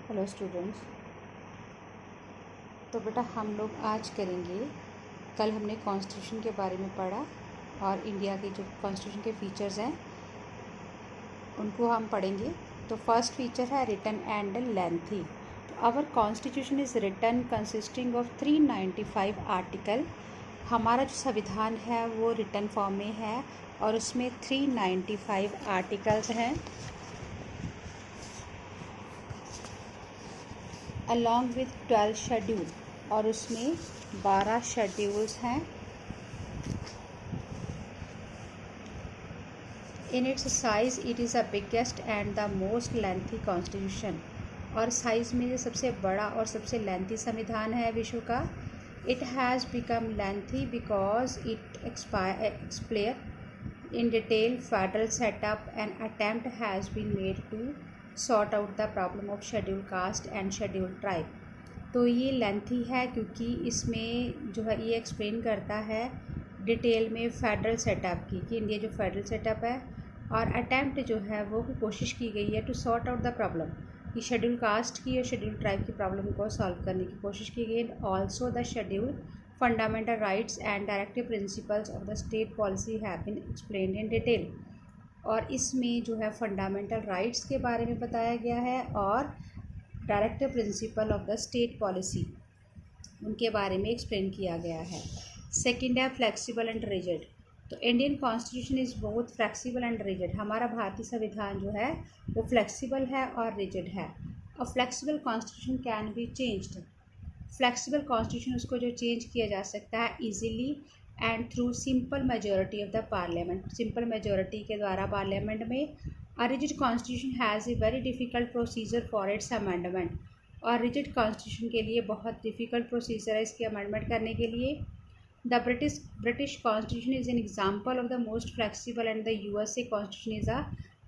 Hello students. तो बेटा हम लोग आज करेंगे, कल हमने कॉन्स्टिट्यूशन के बारे में पढ़ा और इंडिया के जो कॉन्स्टिट्यूशन के फीचर्स हैं उनको हम पढ़ेंगे। तो फर्स्ट फीचर है रिटन एंड लेंथी। तो our constitution is written consisting of 395 article. हमारा जो संविधान है वो रिटन फॉर्म में है और उसमें 395 आर्टिकल्स हैं अलॉन्ग विथ 12 शेड्यूल, और उसमें 12 शेड्यूल्स हैं। In its size it is the biggest and the most lengthy constitution. और साइज़ में ये सबसे बड़ा और सबसे लेंथी संविधान है विश्व का। It has become lengthy because it explains in detail federal setup and attempt has been made to sort out the problem of schedule caste and schedule tribe. तो ये लेंथी है क्योंकि इसमें जो है ये एक्सप्लेन करता है डिटेल में फेडरल सेटअप की कि इंडिया जो फेडरल सेटअप है, और अटैम्प्ट जो है वो कोशिश की गई है to sort out the problem कि शेड्यूल कास्ट की और शेड्यूल ट्राइब की प्रॉब्लम को सॉल्व करने की कोशिश की गई। Also the schedule fundamental rights and directive principles of the state policy have been explained in detail. और इसमें जो है फंडामेंटल राइट्स के बारे में बताया गया है और directive principle of the state policy उनके बारे में एक्सप्लेन किया गया है। सेकेंड है फ्लेक्सिबल एंड रिजिड। तो Indian constitution is both flexible and rigid. हमारा भारतीय संविधान जो है वो फ्लेक्सिबल है और रिजिड है। A flexible constitution can be changed. Flexible constitution उसको जो चेंज किया जा सकता है easily and through simple majority of the parliament. Simple majority के द्वारा पार्लियामेंट में। A rigid constitution has a very difficult procedure for its amendment. और रिजिड कॉन्स्टिट्यूशन के लिए बहुत डिफ़िकल्ट प्रोसीजर है इसके अमेंडमेंट करने के लिए। The British constitution is an example of the most flexible and the USA constitution is a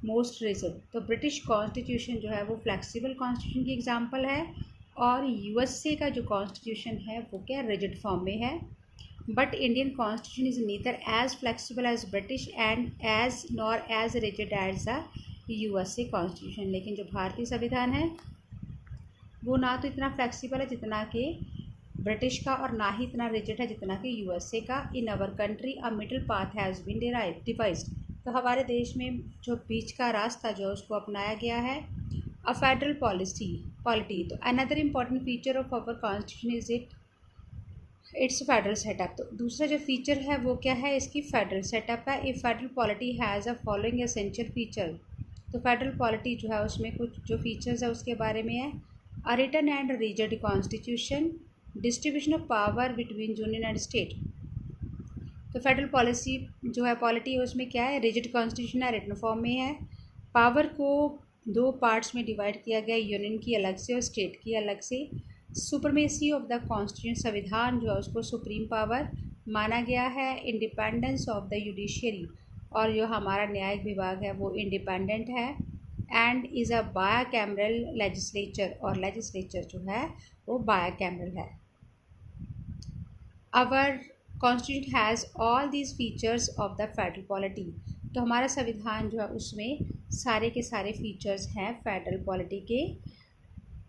most rigid. तो ब्रिटिश कॉन्स्टिट्यूशन जो है वो फ्लेक्सिबल कॉन्स्टिट्यूशन की एग्जाम्पल है और यूएसए का जो कॉन्स्टिट्यूशन है वो क्या रिजिड फॉर्म में है। But Indian constitution is neither as flexible as British and as nor as rigid as the USA constitution. लेकिन जो भारतीय संविधान है वो ना तो इतना फ्लेक्सिबल है जितना कि ब्रिटिश का और ना ही इतना रिजिड है जितना कि यूएसए का। In our country a middle path has been devised. तो हमारे देश में जो बीच का रास्ता जो है उसको अपनाया गया है। A federal polity. तो another important feature of our constitution is its federal setup. तो दूसरा जो फीचर है वो क्या है, इसकी फेडरल सेटअप है। A federal polity has a following essential feature. तो फेडरल पॉलिटी जो है उसमें कुछ जो फीचर्स है उसके बारे में है। A written and rigid constitution, distribution of power between union and state. तो फेडरल पॉलिसी जो है पॉलिटी है उसमें क्या है, रिजिड कॉन्स्टिट्यूशन है, रिटन फॉर्म में है। पावर को दो पार्ट्स में डिवाइड किया गया, यूनियन की अलग से और स्टेट की अलग से। सुपरमेसी ऑफ द कॉन्स्टिट्यूशन, संविधान जो है उसको सुप्रीम पावर माना गया है। इंडिपेंडेंस ऑफ द जुडिशियरी, और जो हमारा न्यायिक विभाग है वो इंडिपेंडेंट है। And is a bicameral legislature, और लेजिस्लेचर जो है वो बायकैमरल है। Our constitution has all these features of the federal polity. तो हमारा संविधान जो है उसमें सारे के सारे फीचर्स हैं फेडरल पॉलिटी के।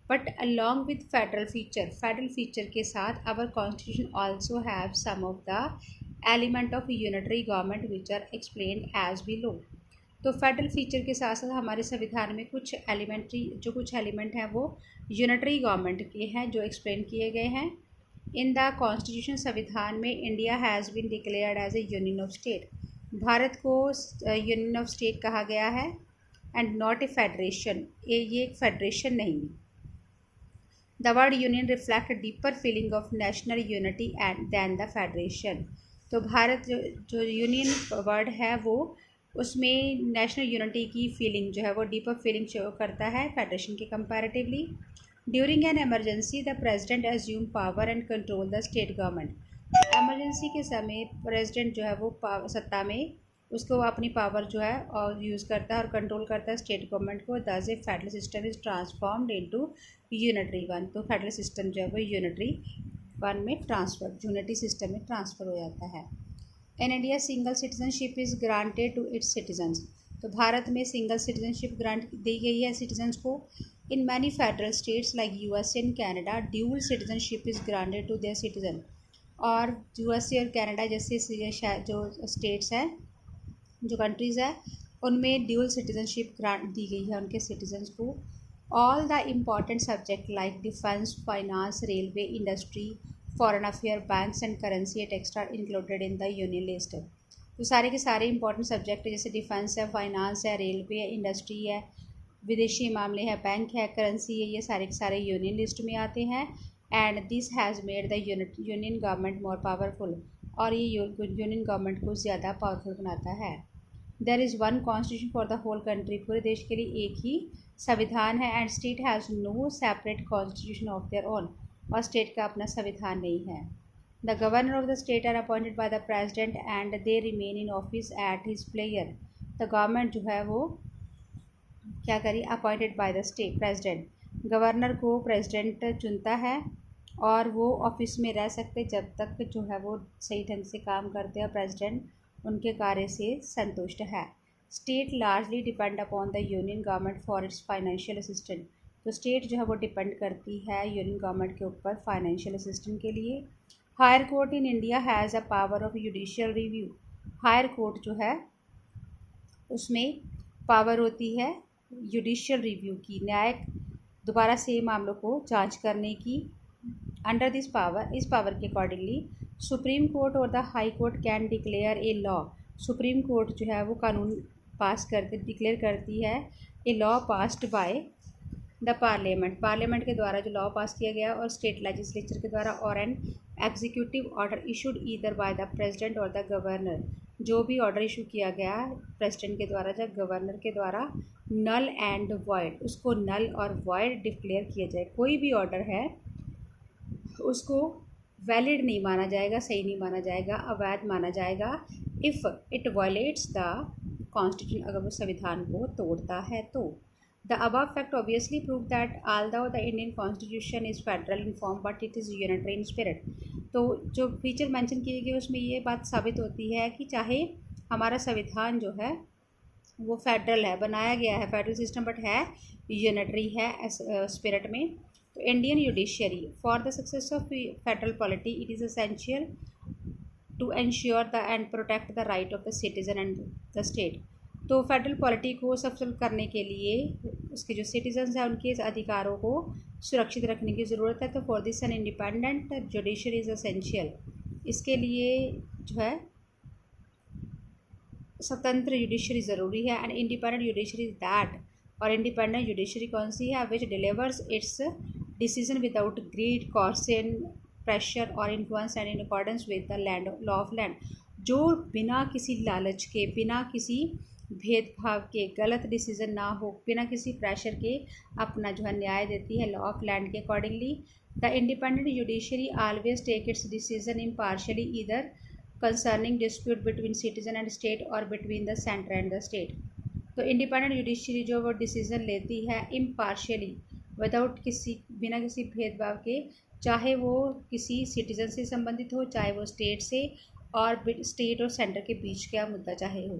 But along with federal feature के साथ our constitution also have some of the element of unitary government which are explained as below. तो फेडरल फीचर के साथ साथ हमारे संविधान में कुछ एलिमेंट हैं वो यूनिटरी गवर्नमेंट के हैं जो एक्सप्लेन किए गए हैं। इन द कॉन्स्टिट्यूशन, संविधान में India has been declared as a union of state. भारत को यूनियन ऑफ स्टेट कहा गया है एंड नॉट ए फेडरेशन। ये एक फेडरेशन नहीं। The word union reflect deeper feeling of national unity and than the federation. तो भारत जो यूनियन वर्ड है वो उसमें नेशनल यूनिटी की फीलिंग जो है वो डीपर फीलिंग शो करता है फेडरेशन के comparatively. During an emergency the president assume power and control the state government. Emergency के समय प्रेजिडेंट जो है वो सत्ता में उसको अपनी पावर जो है और यूज़ करता है और कंट्रोल करता है स्टेट गवर्नमेंट को। Thus a federal system is transformed into unitary one. तो फेडरल सिस्टम जो है वो यूनिटरी वन में यूनिटरी सिस्टम में ट्रांसफ़र हो जाता है। In India single citizenship is granted to its citizens. तो भारत में सिंगल सिटीजनशिप ग्रांट दी गई है सिटीजन्स को। In many federal states like USA and Canada, dual citizenship is granted to their citizen. और USA और कनाडा जैसे जो स्टेट्स हैं, जो कंट्रीज़ है, उनमें ड्यूल सिटीजनशिप ग्रांट दी गई है उनके सिटीजन्स को. All the important subject like defence, finance, railway, industry, foreign affair, banks and currency et cetera included in the union list. तो सारे के सारे इंपॉर्टेंट सब्जेक्ट जैसे डिफेंस है, फाइनेंस है, रेलवे है, इंडस्ट्री है, विदेशी मामले है, बैंक है, करेंसी है, ये सारे के सारे यूनियन लिस्ट में आते हैं. And this has made the union government more powerful. और ये यूनियन गवर्नमेंट को ज़्यादा पावरफुल बनाता है. There is one constitution for the whole country. पूरे देश के लिए एक ही संविधान है. And state has no separate constitution of their own. और स्टेट का अपना संविधान नहीं है. The governor of the state are appointed by the president and they remain in office at his player. The government जो है वो क्या करी, appointed by the state president. Governor को प्रेसिडेंट चुनता है और वो ऑफिस में रह सकते जब तक जो है वो सही ढंग से काम करते हैं, प्रेसिडेंट उनके कार्य से संतुष्ट है. State largely depend upon the union government for its financial assistant. तो स्टेट जो है वो डिपेंड करती है यूनियन गवर्नमेंट के ऊपर फाइनेंशियल असिस्टेंट के लिए. Higher court in India has a power of judicial review. Higher court जो है उसमें पावर होती है जुडिशियल रिव्यू की, न्यायिक दोबारा से मामलों को जांच करने की. अंडर दिस पावर, इस पावर के अकॉर्डिंगली सुप्रीम कोर्ट और the high court can declare a law. Supreme court जो है वो कानून पास करके डिक्लेयर करती है a law passed by the parliament. Parliament के द्वारा जो लॉ पास किया गया और स्टेट लेजिस्लेचर के द्वारा, और an executive order issued either by the president और द गवर्नर. जो भी ऑर्डर इशू किया गया प्रेसिडेंट के द्वारा या गवर्नर के द्वारा, नल एंड वॉइड, उसको नल और वॉइड डिक्लेयर किया जाए. कोई भी ऑर्डर है उसको वैलिड नहीं माना जाएगा, सही नहीं माना जाएगा, अवैध माना जाएगा if it violets the constitution. अगर वो संविधान को तोड़ता है तो. The above fact obviously prove that although the Indian constitution is federal in form but it is unitary in spirit. तो जो फीचर मेंशन किए गए उसमें ये बात साबित होती है कि चाहे हमारा संविधान जो है वो फेडरल है, बनाया गया है फेडरल सिस्टम, बट है यूनिटरी है स्पिरिट में. तो Indian judiciary for the success of federal polity it is essential to ensure the and protect the right of the citizen and the state. तो फेडरल पॉलिटी को सफल करने के लिए उसके जो सिटीजन्स हैं उनके अधिकारों को सुरक्षित रखने की ज़रूरत है. तो for this an independent judiciary is essential. इसके लिए जो है स्वतंत्र जुडिशरी ज़रूरी है. And independent judiciary is that, और इंडिपेंडेंट जुडिशरी कौन सी है, which delivers its decision without greed, coercion, pressure और influence and in accordance with the land law of land. जो बिना किसी लालच के, बिना किसी भेदभाव के, गलत डिसीजन ना हो, बिना किसी प्रेशर के अपना जो है न्याय देती है लॉ ऑफ लैंड के accordingly. The independent judiciary always take its decision impartially either concerning dispute between citizen and state और between the centre and the state. तो इंडिपेंडेंट जुडिशरी जो वो डिसीज़न लेती है इम्पार्शियली, विदाउट बिना किसी भेदभाव के, चाहे वो किसी सिटीज़न से संबंधित हो, चाहे वो स्टेट से, और स्टेट और सेंटर के बीच का मुद्दा चाहे हो.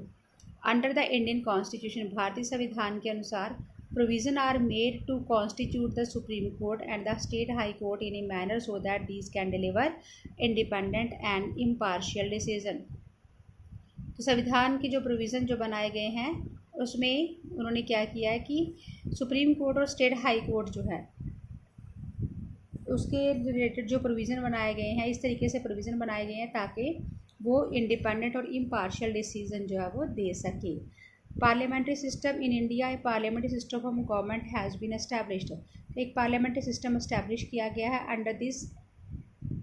अंडर द इंडियन कॉन्स्टिट्यूशन, भारतीय संविधान के अनुसार, provision are made to constitute the supreme court and the state high court in a manner so that these can deliver independent and impartial decision. तो संविधान के जो प्रोविज़न जो बनाए गए हैं उसमें उन्होंने क्या किया है कि सुप्रीम कोर्ट और स्टेट हाई कोर्ट जो है उसके रिलेटेड जो प्रोविज़न बनाए गए हैं, इस तरीके से प्रोविज़न बनाए गए हैं ताकि वो इंडिपेंडेंट और इम्पार्शियल डिसीजन जो है वो दे सके. Parliamentary system in India, parliamentary system of government has been established. एक पार्लियामेंट्री सिस्टम इस्टेब्लिश किया गया है. अंडर दिस,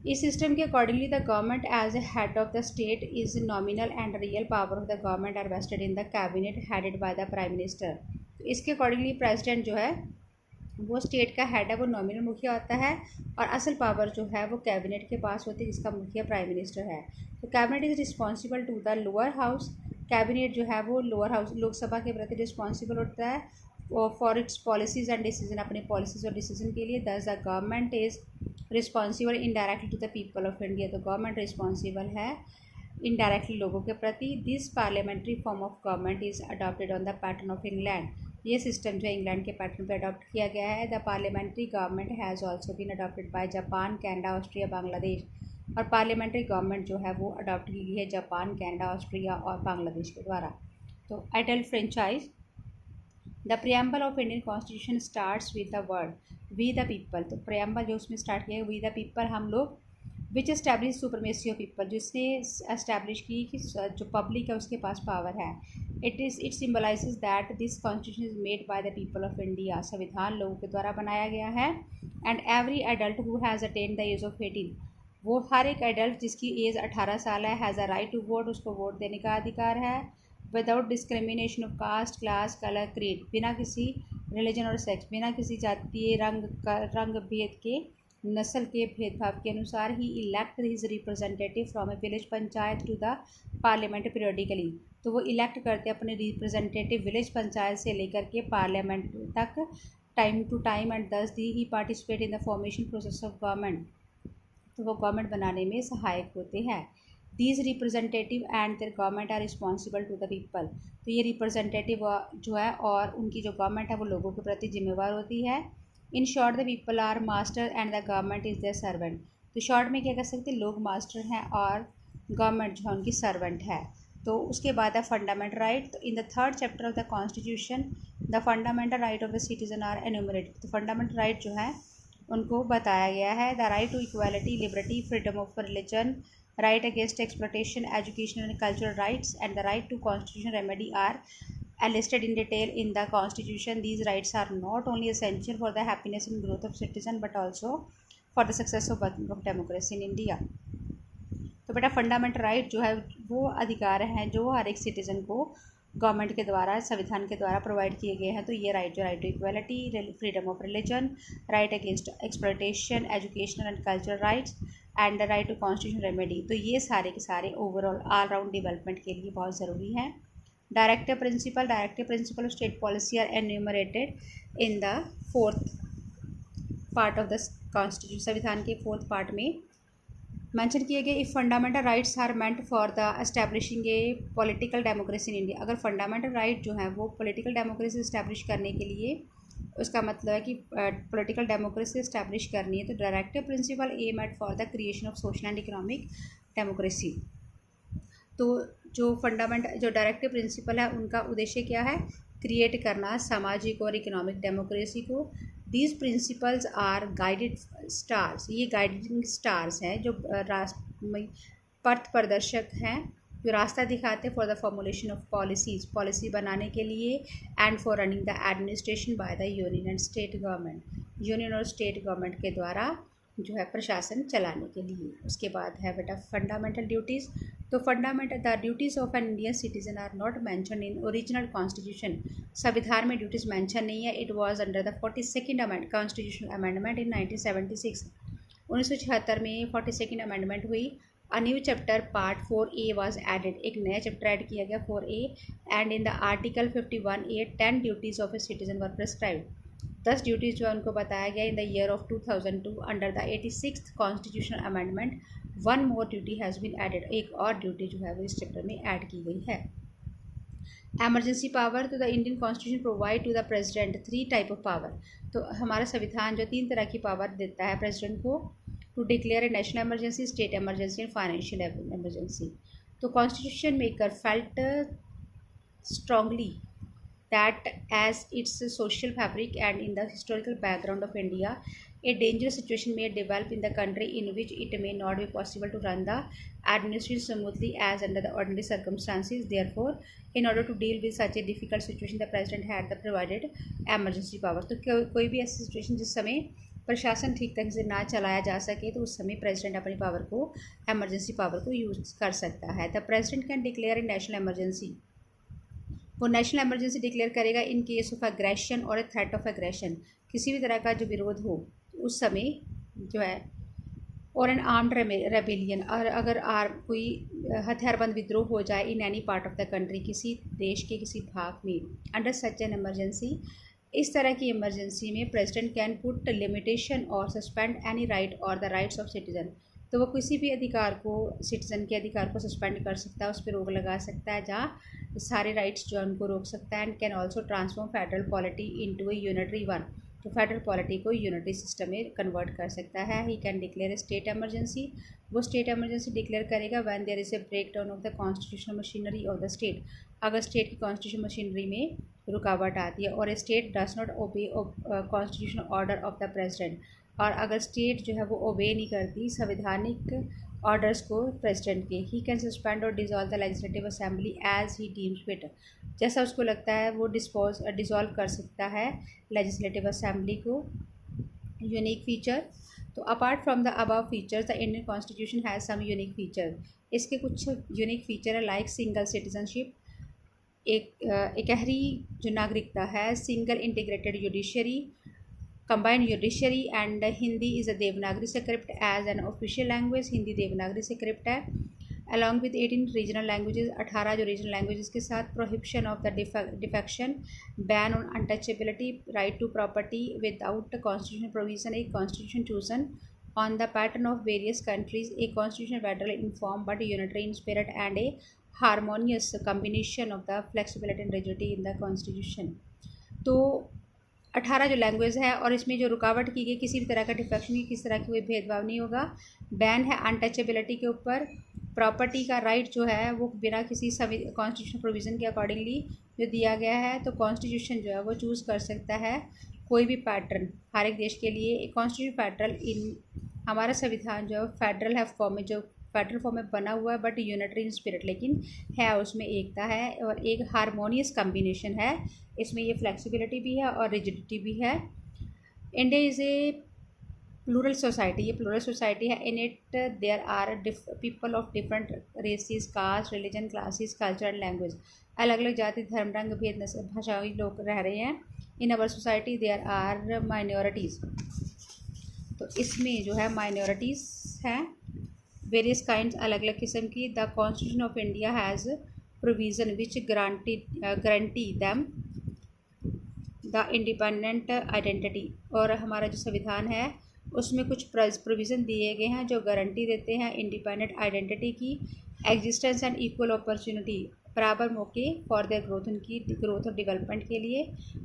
इस सिस्टम के accordingly the government as a head of the state is nominal and real power of the government are vested in the cabinet headed by the prime minister. तो इसके accordingly president जो है वो state का head है, वो nominal मुखिया होता है, और असल पावर जो है वो कैबिनेट के पास होती है जिसका मुखिया प्राइम मिनिस्टर है. तो cabinet is responsible to the lower house. Cabinet जो है वो लोअर हाउस लोकसभा के प्रति रिस्पॉन्सिबल होता है for its policies and decision, अपने पॉलिसीज़ और डिसीजन के लिए. Thus the government is responsible indirectly to the people of India. तो गवर्नमेंट रिस्पॉन्सिबल है इनडायरेक्टली लोगों के प्रति. This parliamentary form of government is adopted on the pattern of England. ये सिस्टम जो है इंग्लैंड के पैटर्न पर अडॉप्ट किया गया है। The parliamentary government has also been adopted by Japan, Canada, Austria, Bangladesh. और पार्लियामेंट्री गवर्नमेंट जो है वो अडॉप्ट की गई है जापान, कनाडा, ऑस्ट्रिया और बांग्लादेश के द्वारा। तो adult franchise, the preamble of Indian constitution starts with the word we the people. तो प्रियम्बल जो उसमें स्टार्ट किया है वी द पीपल, हम लोग, which establish supremacy of people, जिसने एस्टैब्लिश की कि जो पब्लिक है उसके पास पावर है। It symbolises that this constitution is made by the people of India. संविधान लोगों के द्वारा बनाया गया है। And every adult who has attend the age of 18, वो हर एक एडल्ट जिसकी एज 18 साल है, has a right to vote, उसको वोट देने का अधिकार है। Without discrimination of caste, class, colour, creed, बिना किसी रिलीजन और सेक्स, बिना किसी जातीय रंग भेद के, नस्ल के भेदभाव के अनुसार ही elect his representative from a village panchayat to the parliament periodically. तो वो इलेक्ट करते अपने रिप्रेजेंटेटिव विलेज पंचायत से लेकर के पार्लियामेंट तक time to time, and thus he participate in the formation process of government. तो वो गवर्नमेंट बनाने में सहायक होते हैं। These representative and their government are responsible to the people. तो ये रिप्रेजेंटेटिव जो है और उनकी जो गवर्नमेंट है वो लोगों के प्रति जिम्मेवार होती है। In short the people are master and the government is their servant. तो शॉर्ट में क्या कर सकते हैं, लोग मास्टर हैं और गवर्नमेंट जो है उनकी सर्वेंट है। तो उसके बाद है फंडामेंटल राइट। तो in the third chapter of the constitution the fundamental right of the citizen are enumerated. तो फंडामेंटल राइट जो है उनको बताया गया है। The right to equality, liberty, freedom of religion, right against exploitation, educational and cultural rights, and the right to constitutional remedy are listed in detail in the constitution. These rights are not only essential for the happiness and growth of citizen but also for the success of working of democracy in India. तो बेटा fundamental right जो है वो अधिकार हैं जो हर एक citizen को गवर्नमेंट के द्वारा, संविधान के द्वारा प्रोवाइड किए गए हैं। तो ये राइट जो right to equality, freedom of religion, right against exploitation, educational and cultural rights, and the right to constitution remedy. तो ये सारे के सारे ओवरऑल ऑल राउंड डेवलपमेंट के लिए बहुत ज़रूरी हैं। Directive principle of state policy are enumerated in the fourth part of the constitution. संविधान के फोर्थ पार्ट में मेंशन किए गए। If fundamental rights are meant for the establishing a political democracy in India. अगर फंडामेंटल राइट जो है वो political democracy establish करने के लिए, उसका मतलब है कि पॉलिटिकल डेमोक्रेसी इस्टेब्लिश करनी है, तो directive principle aim at for the creation of social and economic democracy. तो जो डायरेक्टिव प्रिंसिपल है उनका उद्देश्य क्या है, क्रिएट करना सामाजिक और इकोनॉमिक डेमोक्रेसी को। These principles are guided stars, ये गाइडिंग स्टार्स हैं जो पथ प्रदर्शक हैं जो रास्ता दिखाते for the formulation of policy बनाने के लिए, and for running the administration by the union and state government, union और स्टेट गवर्नमेंट के द्वारा जो है प्रशासन चलाने के लिए। उसके बाद है बेटा फंडामेंटल ड्यूटीज़। तो the duties of an Indian citizen are not mention in original constitution. संविधान में ड्यूटीज़ मेंशन नहीं है। It was under the 42nd constitutional amendment in 1976। 1976 में 42nd अमेंडमेंट हुई। A new chapter part 4A was added, एक नया चैप्टर add किया गया 4A, and in the article 51A 10 duties of a citizen were prescribed. 10 duties जो है उनको बताया गया। In the year of 2002 under the 86th constitutional amendment 1 more duty has been added, एक और ड्यूटी जो है वो इस चैप्टर में ऐड की गई है। Emergency power. तो the Indian constitution provide to the president 3 type of power. तो हमारा संविधान जो 3 तरह की पावर देता है प्रेसिडेंट को, to declare a national emergency, state emergency and financial emergency. तो constitution maker felt strongly that as its social fabric and in the historical background of India, a dangerous situation may develop in the country in which it may not be possible to run the administration smoothly as under the ordinary circumstances. Therefore, in order to deal with such a difficult situation, the president had the provided emergency power. तो कोई भी ऐसी situation जिस समय प्रशासन ठीक तरह से ना चलाया जा सके तो उस समय प्रेसिडेंट अपनी पावर को, एमरजेंसी पावर को यूज़ कर सकता है। The president can declare a national emergency. वो नेशनल एमरजेंसी डिक्लेयर करेगा इन केस ऑफ एग्रेशन और ए थ्रेट ऑफ एग्रेशन, किसी भी तरह का जो विरोध हो उस समय जो है, और एन आर्म्ड रेबेलियन, और अगर कोई हथियारबंद विद्रोह हो जाए in any part of the country, किसी देश के किसी भाग में, अंडर सच एन इमरजेंसी, इस तरह की इमरजेंसी में प्रेसिडेंट कैन पुट लिमिटेशन और सस्पेंड एनी राइट और द राइट्स ऑफ सिटीजन। तो वो किसी भी अधिकार को, सिटीज़न के अधिकार को सस्पेंड कर सकता है, उस पर रोक लगा सकता है, जहाँ सारे राइट्स जो है उनको रोक सकता है। And can also transform federal polity into a unitary one, तो फेडरल पॉलिटी को यूनिटरी सिस्टम में कन्वर्ट कर सकता है। He can declare a state emergency, वो स्टेट एमरजेंसी डिक्लेयर करेगा when there is a break down of the constitutional machinery of the state, अगर स्टेट की कॉन्स्टिट्यूशन मशीनरी में रुकावट आती है, और state does not obey constitutional order of the president, और अगर स्टेट जो है वो ओबे नहीं करती संवैधानिक ऑर्डर्स को प्रेसिडेंट के। ही कैन सस्पेंड और dissolve the legislative assembly as he deems fit, जैसा उसको लगता है वो डिसॉल्व कर सकता है लेजिस्लेटिव असेंबली को। यूनिक फीचर, तो apart from the above features the Indian constitution has some unique feature, इसके कुछ यूनिक फीचर है लाइक सिंगल सिटीजनशिप, एकहरी जो नागरिकता है, single integrated judiciary, combined judiciary, and Hindi is a Devanagari script as an official language, Hindi Devanagari script है। Along with 18 regional languages, 18 जो regional languages के साथ, prohibition of the defection, ban on untouchability, right to property without constitution provision, a constitution chosen on the pattern of various countries, a constitution federal in form but unitary in spirit, and a harmonious combination of the flexibility and rigidity in the constitution. तो 18 जो language है, और इसमें जो रुकावट की गई किसी भी तरह का डिफेक्शन की, किसी तरह की कोई भेदभाव नहीं होगा। बैन है अनटचेबिलिटी के ऊपर, प्रॉपर्टी का राइट जो है वो बिना किसी कॉन्स्टिट्यूशन प्रोविज़न के अकॉर्डिंगली जो दिया गया है, तो कॉन्स्टिट्यूशन जो है वो चूज़ कर सकता है कोई भी पैटर्न हर एक देश के लिए। एक कॉन्स्टिट्यूशन पैटर्न इन हमारा संविधान जो फेडरल है फॉर्म में, जो फेडरल फॉर्म में बना हुआ है बट यूनिटरी इन स्पिरिट, लेकिन है उसमें एकता है, और एक हारमोनियस कम्बिनेशन है, इसमें ये फ्लेक्सिबिलिटी भी है और रिजिडिटी भी है। India is a plural society, ये प्लूरल सोसाइटी है। In it there are people of different races, caste, religion, classes, culture and language, अलग अलग जाति, धर्म, रंग, भेद, नस्ल, भाषाई लोग रह रहे हैं। In our society there are minorities, तो इसमें जो है माइनॉरिटीज़ हैं, वेरियस काइंड्स, अलग अलग किस्म की। The constitution of India has provision which guarantee them the independent identity, और हमारा जो संविधान है उसमें कुछ प्रोविज़न दिए गए हैं जो गारंटी देते हैं इंडिपेंडेंट आइडेंटिटी की, एग्जिस्टेंस एंड इक्वल अपॉर्चुनिटी, बराबर मौके फॉर देयर ग्रोथ, उनकी ग्रोथ और डेवलपमेंट के लिए।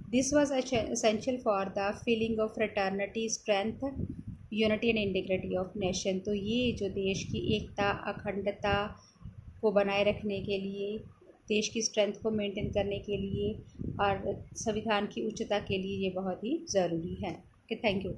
This was essential for the feeling of fraternity, strength, unity and integrity of nation, तो ये जो देश की एकता, अखंडता को बनाए रखने के लिए, देश की स्ट्रेंथ को मेंटेन करने के लिए और संविधान की उच्चता के लिए ये बहुत ही ज़रूरी है। Okay, thank you.